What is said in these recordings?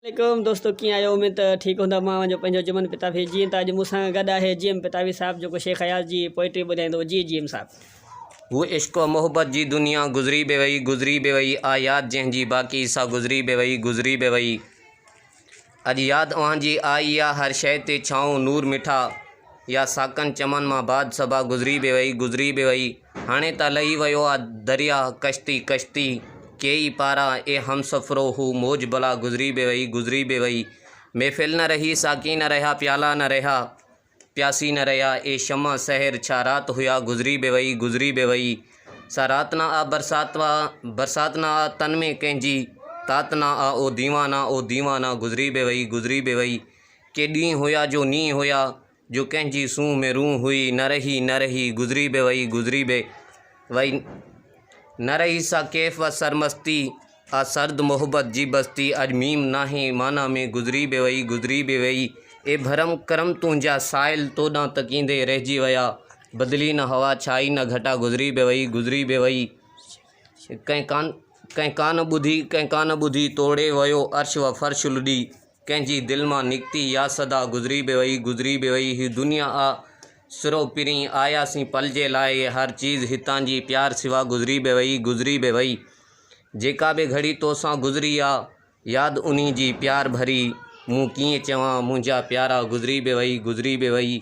वालेकुम दोस्तों कीअं आहियो उमेद त ठीकु हूंदा। मां जो पंहिंजो जुमन पिताफ़ी जीअं त अॼु मूंसां गॾु आहे GM पिताफ़ी साहब जेको शेख हयात जी पोइट्री ॿुधाईंदो। जी GM साहब। वो इश्क व मोहब्बत जी दुनिया गुज़री बे वई आयात जंहिंजी बाक़ी सा गुज़री बे वई। अॼु यादि अव्हांजी आई या हर शइ ते छाऊं नूर मिठा या साकन चमन मां बाद सबा गुज़री बे वई। हाणे त लही वियो आहे दरिया कश्ती केई पारा ए हमसफ़रो हू मौज भला गुज़री बे वई। महफ़िल न रही साकी न रहा प्याला न रहा प्यासी न रहा ए शमा सहर छा रात हुआ गुज़री बे वई। सा रात ना आ बरसात ना आ तन में कंहिंजी तात ना आ ओ दीवाना गुज़री बे वई। के ॾींहं हुया जो नींहं हुया जो कंहिंजी सूंह में रूह हुई न रही गुज़री बे वई। न रही सा कैफ़ व सरमस्ती आ सर्द मोहब्बत जी बस्ती अज मीम नाहे माना में गुज़री बे वई। ए भरम करम तुंहिंजा साइल तोॾां तकींदे रहिजी विया बदली न हवा छाई न घटा गुज़री बे वई। कंहिं कान ॿुधी तोड़े वियो अर्श व फ़र्श लुॾी कंहिंजी दिलि मां निकिती या सदा गुज़री बे वई। ही दुनिया आ सिरो पिरी आयासीं पल जे लाइ हर चीज़ हितां जी प्यार सिवा गुज़री बे वई। जेका बि घड़ी तोसां गुज़री आ यादि उन्हीं जी प्यार भरी मूं कीअं चवां मुंहिंजा प्यारा गुज़री बे वई।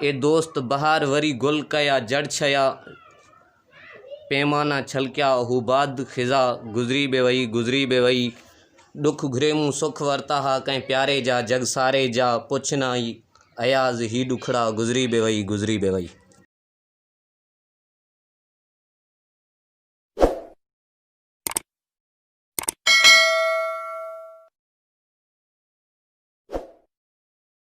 ए दोस्त बहार वरी गुल कया जड़ छया पैमाना छलकिया हू बाद ख़िज़ा गुज़री बे वई। दुख घुरे मूं सुख वरता हा कंहिं प्यारे जा जग सारे जा पुछ न आई अयाज़ ही ॾुखड़ा गुज़री बे वई।